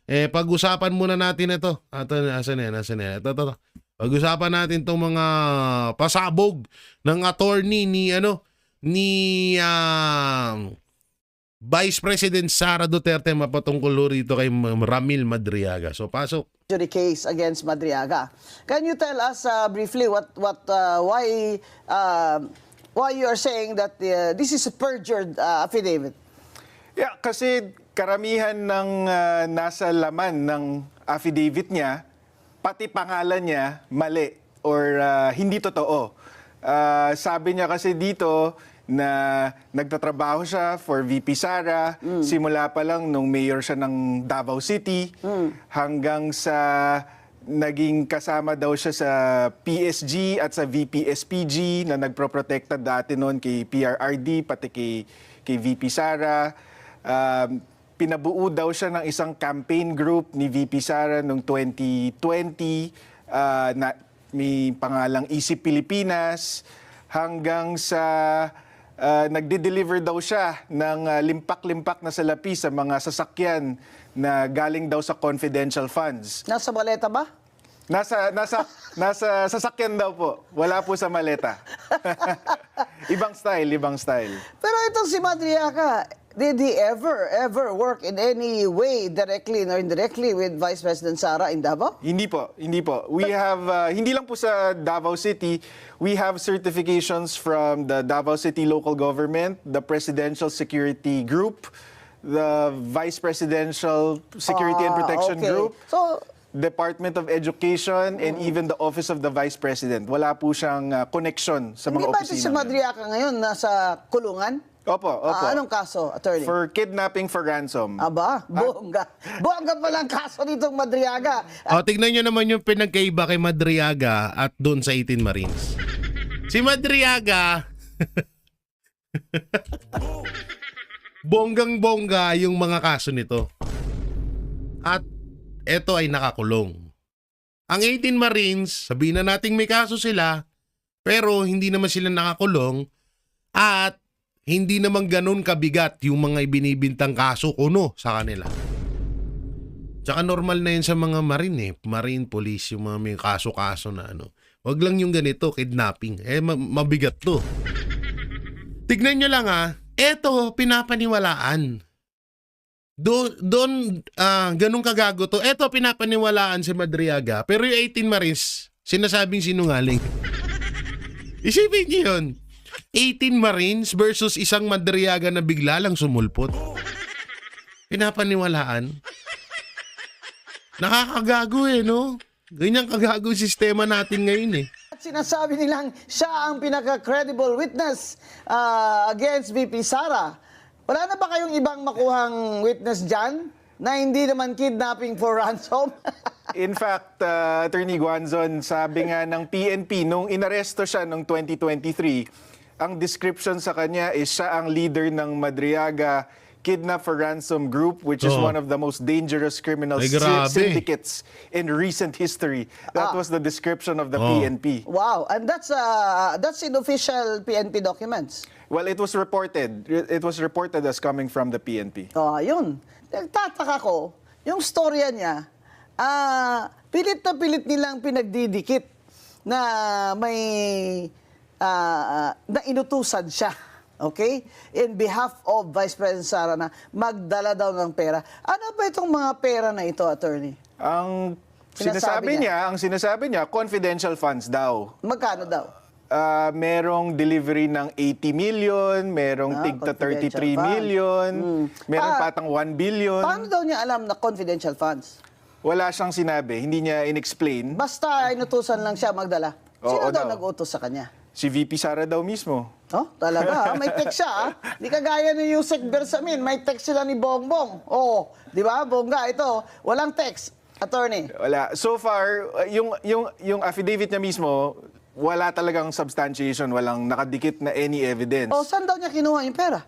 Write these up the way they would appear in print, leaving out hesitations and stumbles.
Pag-usapan muna natin ito. Asan yan? Ito. Pag-usapan natin itong mga pasabog ng attorney ni Vice President Sara Duterte mapatungkol rito kay Ramil Madriaga. So pasok. The case against Madriaga. Can you tell us briefly why you are saying that this is a perjured affidavit? Yeah, kasi karamihan ng nasa laman ng affidavit niya, pati pangalan niya mali or hindi totoo. Sabi niya kasi dito na nagtatrabaho siya for VP Sara simula pa lang nung mayor siya ng Davao City hanggang sa naging kasama daw siya sa PSG at sa VP SPG na nagproprotekta dati noon kay PRRD pati kay VP Sara. Pinabuo daw siya ng isang campaign group ni VP Sara noong 2020 na may pangalang Isip Pilipinas hanggang sa nagde-deliver daw siya ng limpak-limpak na salapi sa mga sasakyan na galing daw sa confidential funds. Nasa maleta ba? Nasa sasakyan daw po. Wala po sa maleta. Ibang style. Pero itong si Madriaga, did he ever work in any way, directly or indirectly, with Vice President Sara in Davao? Hindi po. We have, hindi lang po sa Davao City, we have certifications from the Davao City Local Government, the Presidential Security Group, the Vice Presidential Security and Protection okay. Group, So, Department of Education, and even the Office of the Vice President. Wala po siyang connection sa hindi mga ba ito si opisina. Madriaga ngayon nasa kulungan? Opo. Anong kaso, attorney? For kidnapping for ransom. Aba, bongga. Bongga palang kaso nitong Madriaga. Tignan nyo naman yung pinagkaiba kay Madriaga at doon sa 18 Marines. Si Madriaga, bonggang-bongga yung mga kaso nito. At eto ay nakakulong. Ang 18 Marines, sabihin na nating may kaso sila, pero hindi naman sila nakakulong at hindi naman ganun kabigat yung mga ibinibintang kaso kuno sa kanila. Tsaka normal na yun sa mga Marine Marine Police, yung mga may kaso-kaso na ano. Wag lang yung ganito, kidnapping. Mabigat to. Tignan nyo lang eto, pinapaniwalaan. Doon, ganun kagago to. Eto, pinapaniwalaan si Madriaga. Pero yung 18 Marines, sinasabing sinungaling. Isipin nyo yun. 18 Marines versus isang Madriaga na bigla lang sumulpot. Pinapaniwalaan. Nakakagago no? Ganyan kagago yung sistema natin ngayon At sinasabi nilang siya ang pinaka-credible witness against VP Sara. Wala na ba kayong ibang makuhang witness dyan na hindi naman kidnapping for ransom? In fact, Attorney Guanzon, sabi nga ng PNP, nung inaresto siya noong 2023, ang description sa kanya is siya ang leader ng Madriaga Kidnap for Ransom Group, which is one of the most dangerous criminal syndicates in recent history. That was the description of the PNP. Wow, and that's in official PNP documents. Well, it was reported. It was reported as coming from the PNP. Yun. Nagtataka ko, yung storya niya, pilit na pilit nilang pinagdidikit na may na inutusan siya. Okay? In behalf of Vice President Sara na magdala daw ng pera. Ano ba itong mga pera na ito, attorney? Ang sinasabi niya, confidential funds daw. Magkano daw? Merong delivery ng 80 million, merong tigta 33 million, merong patang 1 billion. Paano daw niya alam na confidential funds? Wala siyang sinabi, hindi niya in-explain. Basta inutusan lang siya magdala. Sino daw nag-utos sa kanya? Si VP Sara daw mismo. Oh, talaga. May text siya. Di kagaya ni Yusek Bersamin. May text sila ni Bongbong. Oh, di ba? Bongga, ito. Walang text. Attorney. Wala. So far, yung affidavit niya mismo, wala talagang substantiation, walang nakadikit na any evidence. Oh, saan daw niya kinuha yung pera?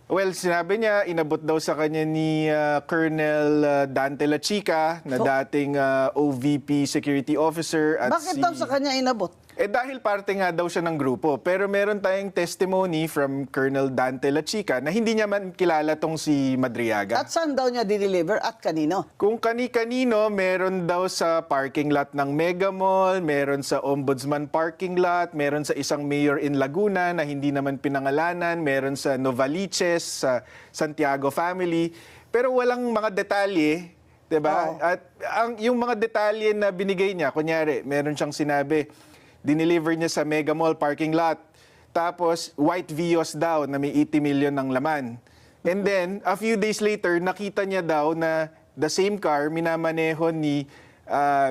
Well, sinabi niya, inabot daw sa kanya ni Colonel Dante Lachica, na dating OVP Security Officer. At Bakit daw sa kanya inabot? Dahil parte nga daw siya ng grupo. Pero meron tayong testimony from Colonel Dante Lachica na hindi niya man kilala tong si Madriaga. At saan daw niya dineliver at kanino? Kung kani-kanino, meron daw sa parking lot ng Mega Mall, meron sa Ombudsman parking lot, meron sa isang mayor in Laguna na hindi naman pinangalanan, meron sa Novaliches, sa Santiago family. Pero walang mga detalye, 'di ba? Oo. At yung mga detalye na binigay niya, kunyari, meron siyang sinabi, dineliver niya sa Mega Mall parking lot. Tapos, white Vios daw na may 80 million ng laman. And then, a few days later, nakita niya daw na the same car minamaneho ni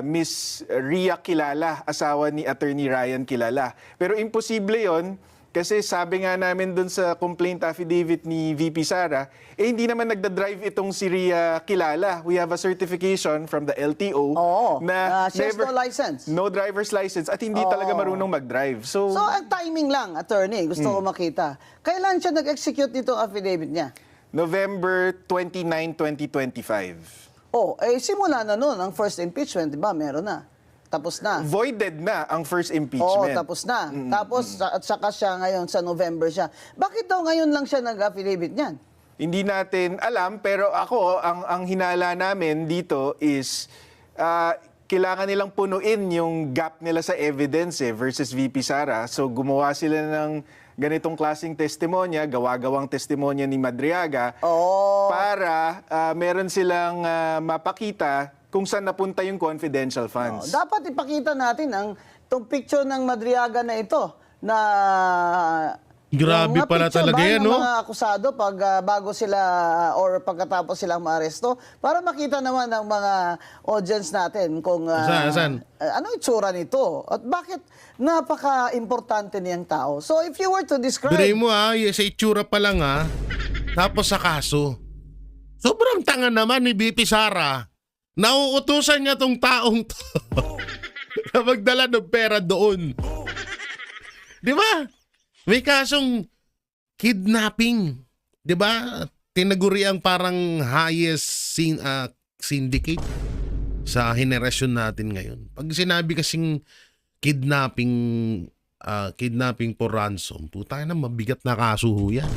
Miss Ria Kilala, asawa ni Attorney Ryan Kilala. Pero imposible yon kasi sabi nga namin dun sa complaint affidavit ni VP Sara, hindi naman nagda-drive itong si Ria Kilala. We have a certification from the LTO Oo. na She has no license. no driver's license at hindi talaga marunong mag-drive. So, So, ang timing lang, attorney, gusto ko makita. Kailan siya nag-execute nitong affidavit niya? November 29, 2025. Oh, simula na noon ang first impeachment, di ba? Meron na. Tapos na. Voided na ang first Oo, impeachment. tapos na. Tapos, at saka siya ngayon, sa November siya. Bakit daw ngayon lang siya nag-affidavit niyan? Hindi natin alam, pero ako, ang hinala namin dito is kailangan nilang punuin yung gap nila sa evidence versus VP Sara. So gumawa sila ng ganitong klaseng testimonya, gawa-gawang testimonya ni Madriaga Oo. para meron silang mapakita kung saan napunta yung confidential funds. Dapat ipakita natin itong picture ng Madriaga na ito na Grabe yung mga pala picture talaga ba yan, ng no? mga akusado pag bago sila or pagkatapos silang maaresto para makita naman ng mga audience natin kung Saan? ano itsura nito at bakit napaka-importante niyang tao. So if you were to describe Biray mo sa itsura pa lang tapos sa kaso. Sobrang tanga naman ni BP Sara. Nauutusan niya tong taong to na magdala ng pera doon. Di ba? May kasong kidnapping. Di ba? Tinaguri ang parang highest syndicate sa henerasyon natin ngayon. Pag sinabi kasing kidnapping for ransom, puta na, mabigat na kaso ho yan.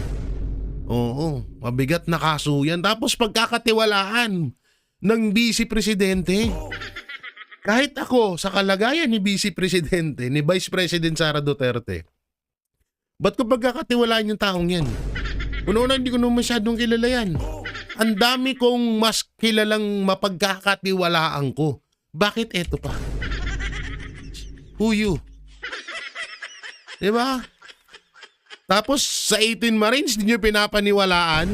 Oo, mabigat na kaso yan. Tapos pagkakatiwalaan ng Vice Presidente. Kahit ako, sa kalagayan ni Vice Presidente, ni Vice President Sara Duterte, ba't ko pagkakatiwalaan yung taong yan? Una-una, hindi ko naman masyadong kilala yan. Ang dami kong mas kilalang mapagkakatiwalaan ko. Bakit eto pa? Who you? Diba? Tapos sa 18 Marines, hindi nyo pinapaniwalaan?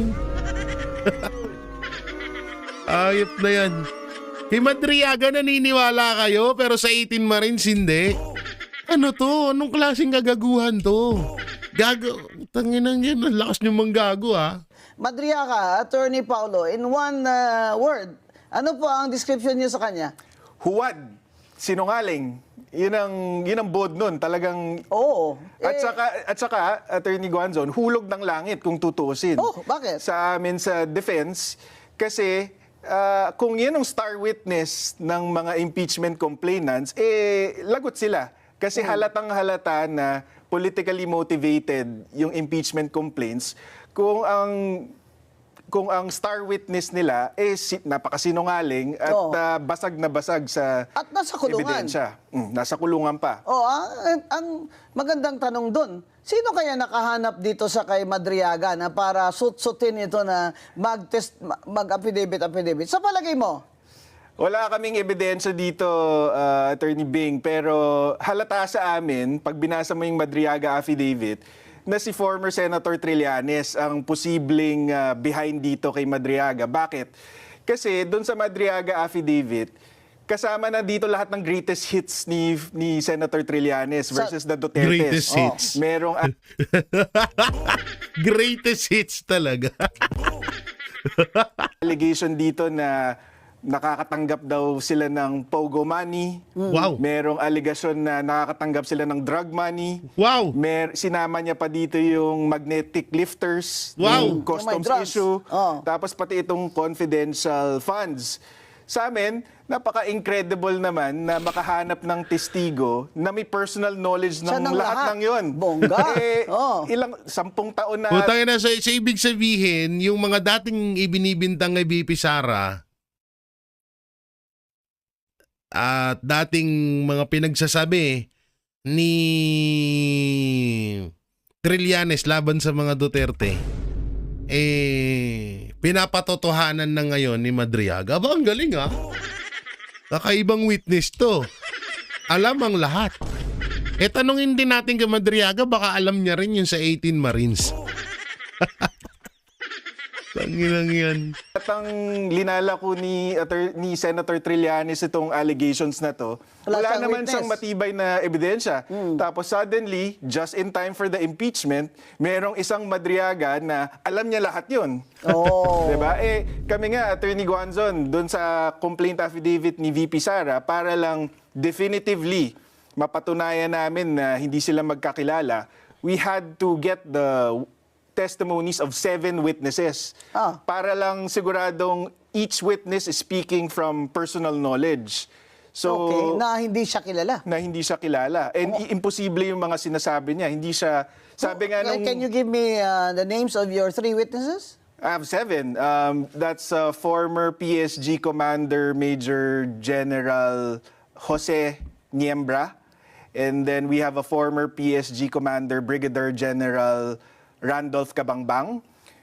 Ayop na yan. Kay Madriaga naniniwala kayo, pero sa 18 Marines hindi. Ano to? Anong klaseng gagaguhan to? Tanginan yan, ang lakas nyo manggago Madriaga, Attorney Paulo, in one word, ano po ang description niyo sa kanya? Huwad, sinungaling. Yun ang bod nun, talagang. Oo. At saka, Attorney Guanzon, hulog ng langit kung tutuusin. Oh, bakit? Sa amin sa defense, kasi kung yan ang star witness ng mga impeachment complainants, lagot sila. Kasi halatang halata na politically motivated yung impeachment complaints kung ang star witness nila napakasinungaling at basag na basag sa At nasa kulungan. ebidensya. Nasa kulungan pa. Oh, ang magandang tanong doon, sino kaya nakahanap dito sa kay Madriaga na para sut-sutin ito na mag-affidavit? Sa palagay mo? Wala kaming ebidensya dito, Attorney Bing, pero halata sa amin, pag binasa mo yung Madriaga affidavit, na si former Senator Trillanes ang posibleng behind dito kay Madriaga. Bakit? Kasi doon sa Madriaga affidavit, kasama na dito lahat ng greatest hits ni Senator Trillanes versus the Dutertes. Greatest hits. Merong Greatest hits talaga. allegation dito na nakakatanggap daw sila ng pogo money. Wow. Merong allegation na nakakatanggap sila ng drug money. Wow. Sinama niya pa dito yung magnetic lifters, Wow. yung customs Yung may drugs. issue, Oh. tapos pati itong confidential funds. sa amin, napaka-incredible naman na makahanap ng testigo na may personal knowledge Siya ng ng lahat lahat. ng yon. Bongga. Oo. Ilang 10 taon na Putang ina, so ibig sabihin, yung mga dating ibinibintang kay BP Sara at dating mga pinagsasabi ni Trillanes laban sa mga Duterte, pinapatotohanan na ngayon ni Madriaga. Aba, ang galing ah. Kakaibang witness to. Alam ang lahat. Tanungin din natin kay Madriaga, baka alam niya rin yun sa 18 Marines. Tanginang yan. At ang linala ko ni Senator Trillanes itong allegations na to, Wala wala siyang naman witness. siyang matibay na ebidensya. Tapos suddenly, just in time for the impeachment, merong isang Madriaga na alam niya lahat yun. Oh. Diba? Kami nga, Attorney Guanzon, doon sa complaint affidavit ni VP Sara, para lang definitively mapatunayan namin na hindi sila magkakilala, we had to get the testimonies of 7 witnesses. Para lang siguradong each witness is speaking from personal knowledge. So, Okay, na hindi siya kilala. na hindi siya kilala. And imposible yung mga sinasabi niya. Hindi siya, sabi nga nung... Can you give me the names of your 3 witnesses? I have 7. That's former PSG Commander Major General Jose Niembra. And then we have a former PSG Commander Brigadier General Randolph Cabangbang.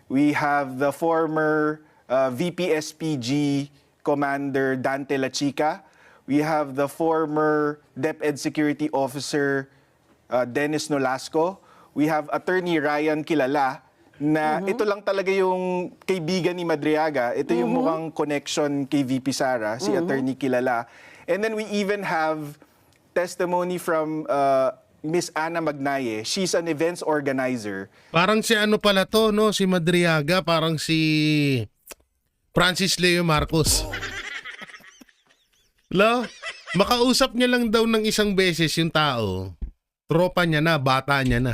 We have the former VP-SPG Commander Dante Lachica. We have the former DepEd Security Officer Dennis Nolasco. We have Attorney Ryan Kilala na ito lang talaga yung kaibigan ni Madriaga. Ito yung mukhang connection kay VP Sara, si Attorney Kilala. And then we even have testimony from Miss Ana Magnaye. She's an events organizer. Parang si ano pala to, no? Si Madriaga, parang si Francis Leo Marcos. Lo, makausap niya lang daw ng isang beses yung tao. Tropa niya na, bata niya na.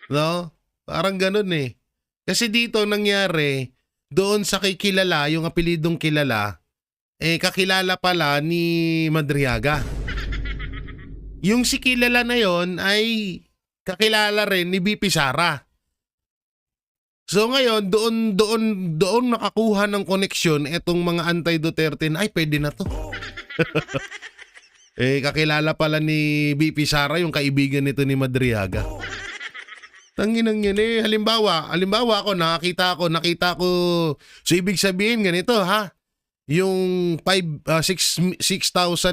No? Parang ganun eh. Kasi dito nangyari, doon sa kay Kilala, yung apelidong Kilala, kakilala pala ni Madriaga. Yung si Kilala na yon ay kakilala rin ni BP Sara. So ngayon, doon nakakuha ng koneksyon etong mga anti-Duterte na ay pwede na to. Kakilala pala ni BP Sara yung kaibigan nito ni Madriaga. Tanginang yan halimbawa ako nakita ko, so ibig sabihin ganito ha. Yung 6,000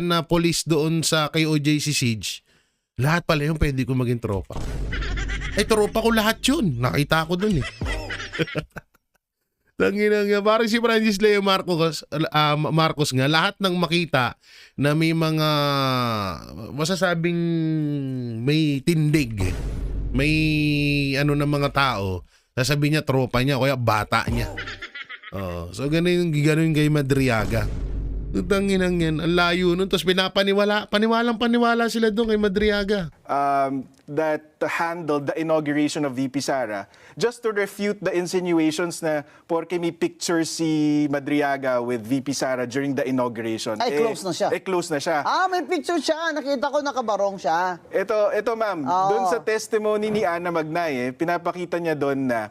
na police doon sa kay OJC Siege, lahat pala yung pwede ko maging tropa. Tropa ko lahat yun. Nakita ko doon eh. Tanginang yan. Parang si Francis Leo Marcos nga, lahat ng makita na may mga masasabing may tindig, may ano ng mga tao, sasabihin niya tropa niya o kaya bata niya. So ganun kay Madriaga. Tanginang yan, ang layo nun. Tapos paniwalang-paniwala sila doon kay Madriaga. That handled the inauguration of VP Sara, just to refute the insinuations na porke may picture si Madriaga with VP Sara during the inauguration. Close na siya. Close na siya. May picture siya. Nakita ko nakabarong siya. Ito ma'am, Oo. doon sa testimony ni Ana Magnaye, pinapakita niya doon na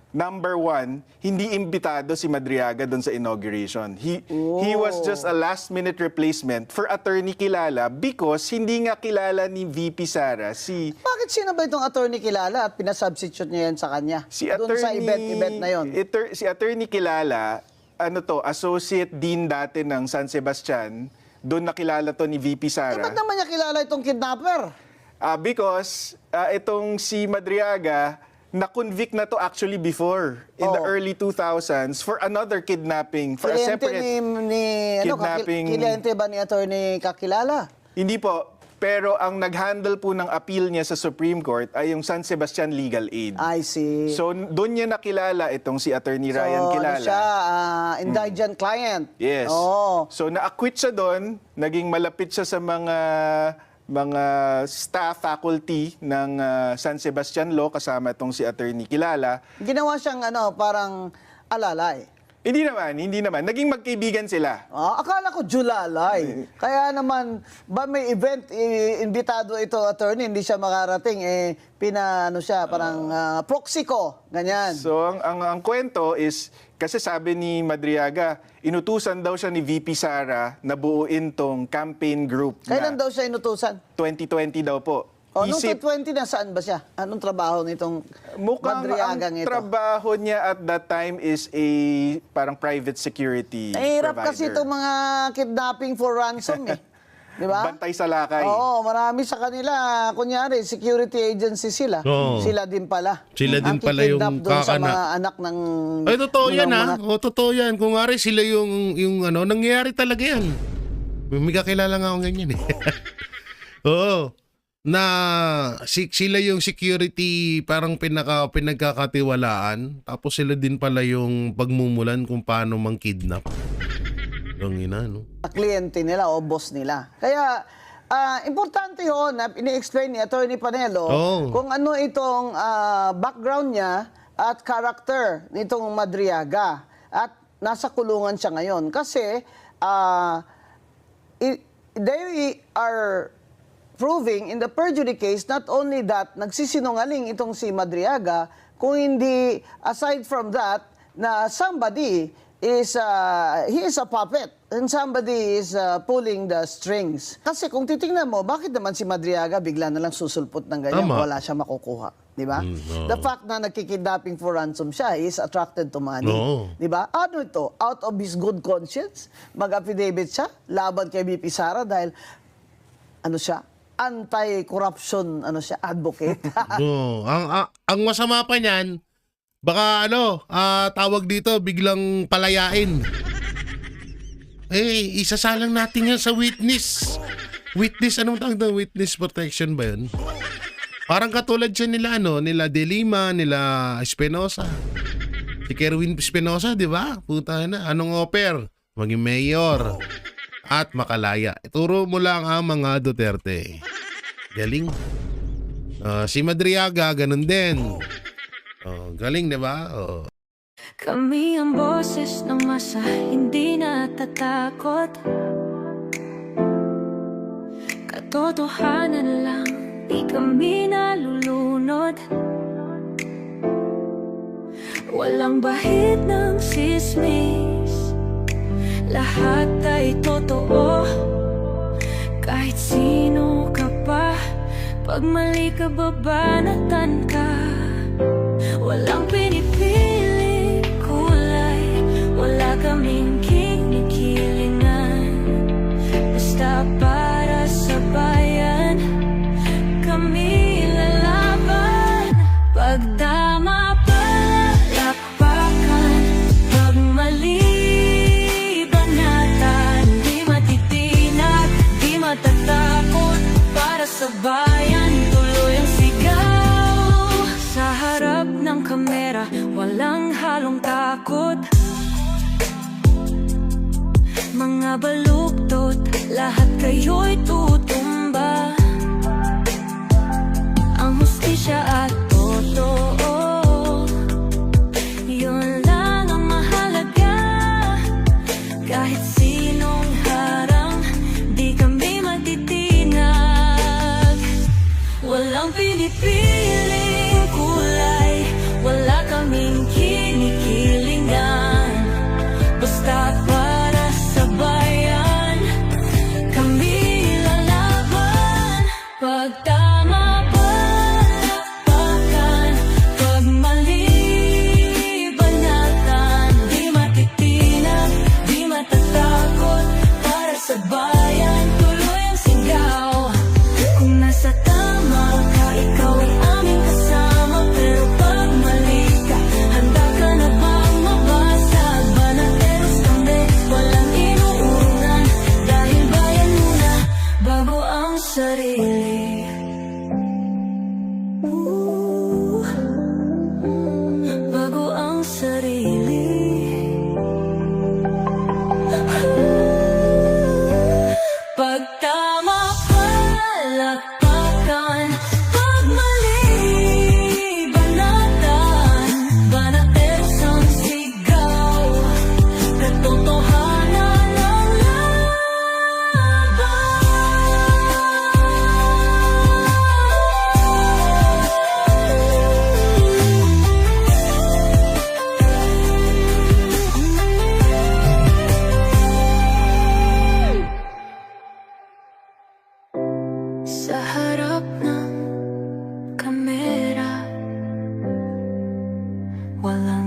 number 1, hindi imbitado si Madriaga doon sa inauguration. He was just a last-minute replacement for Attorney Kilala because hindi nga kilala ni VP Sara Bakit sino ba itong attorney kilala at pinasubstitute niya yan sa kanya? Doon sa event na yon. Si Attorney Kilala, Associate Dean dati ng San Sebastian, doon nakilala to ni VP Sara. Ba't naman niya kilala itong kidnapper? Because itong si Madriaga, na-convict na to actually before, in the early 2000s, for another kidnapping, for a separate kidnapping. Kliyente ba ni attorney kakilala? Hindi po, pero ang nag-handle po ng appeal niya sa Supreme Court ay yung San Sebastian Legal Aid. I see. So doon niya nakilala itong si Attorney Ryan Kilala. Siya, indigent client. Yes. Oh. So na-acquit siya doon, naging malapit siya sa mga staff, faculty ng San Sebastian Law kasama itong si Attorney Kilala. Ginawa siyang parang alalay. Hindi naman. Naging magkaibigan sila. Akala ko Julalay. Kaya naman, ba may event, imbitado ito, attorney, hindi siya makarating, pinaano siya, parang proxy ko, ganyan. So, ang kwento is, kasi sabi ni Madriaga, inutusan daw siya ni VP Sara na buuin tong campaign group Kailan na daw siya inutusan? 2020 daw po. Nung 2020, nasaan ba siya? Anong trabaho nitong Mukhang Madriagang ang ito? trabaho niya at that time is a parang private security Hirap provider. kasi itong mga kidnapping for ransom eh. Di ba? Bantay sa lakay. Oo, marami sa kanila, kunyari, security agency sila. Oo. Sila din pala. Sila din Ang pala yung kikidnap doon sa kakana. mga anak ng... Ay, totoo yan ng ha. mga- O, totoo yan. Kung nga rin sila yung ano, nangyayari talaga yan. May kakilala nga akong ganyan eh. Oo. Na sila yung security parang pinagkakatiwalaan. Tapos sila din pala yung pagmumulan kung paano mang-kidnap. Yung ina, no? kliyente nila o boss nila. Kaya, importante yun na ini-explain ni Attorney Panelo Oo. kung ano itong background niya at character nitong Madriaga. At nasa kulungan siya ngayon. Kasi, they are proving in the perjury case not only that nagsisinungaling itong si Madriaga, kung hindi aside from that na somebody is he is a puppet and somebody is pulling the strings. Kasi kung titingnan mo, bakit naman si Madriaga bigla na lang susulpot ng ganyan, Tama. wala siya makukuha, di ba? oo. The fact na nagkikidnapping for ransom siya, he is attracted to money. Oo. Di ba? Ano ito? Out of his good conscience, mag-affidavit siya laban kay BP Sara dahil ano siya? Anti-corruption advocate. Oo. Ang masama pa niyan, baka tawag dito, biglang palayain. Isasalang natin yan sa witness. Witness, anong tawag doon? Witness protection ba yun? Parang katulad siya nila, nila De Lima, nila Espinosa. Si Kerwin Espinosa, di ba? Puta na. Anong offer? Maging mayor. At makalaya. Ituro mo lang ang mga Duterte. Galing. Si Madriaga, ganun din. Galing, di ba? Kami ang boses ng masa, hindi natatakot. Katotohanan lang, di kami nalulunod. Walang bahid ng sismis, lahat ay totoo. Kahit sino ka pa, pag mali ka babanatan ka. Walang pinipiling kulay, wala kaming kinikilingan. Basta para sa bayan, kami lalaban. Pagdama palakpakan, pag mali banatan. Di matitinag, di matatakot, para sa bayan tuloy ang sigaw. Sa harap ng kamera, walang halong takot. Mga baluktot, lahat kayo'y tutumba. Ang hustisya at totoo, yun lang ang mahalaga. Kahit sinong harang, di kami matitinag. Walang pinipiling kulay, wala kaming kinikilingan. Basta para sa bayan, kami lalaban. Pag tama palakpakan, pag mali banatan. Di matitinag, di matatakot, para sa bayan tuloy ang sigaw. Kung nasa tama ka, ikaw ay aming kasama. sa harap ng kamera. Walang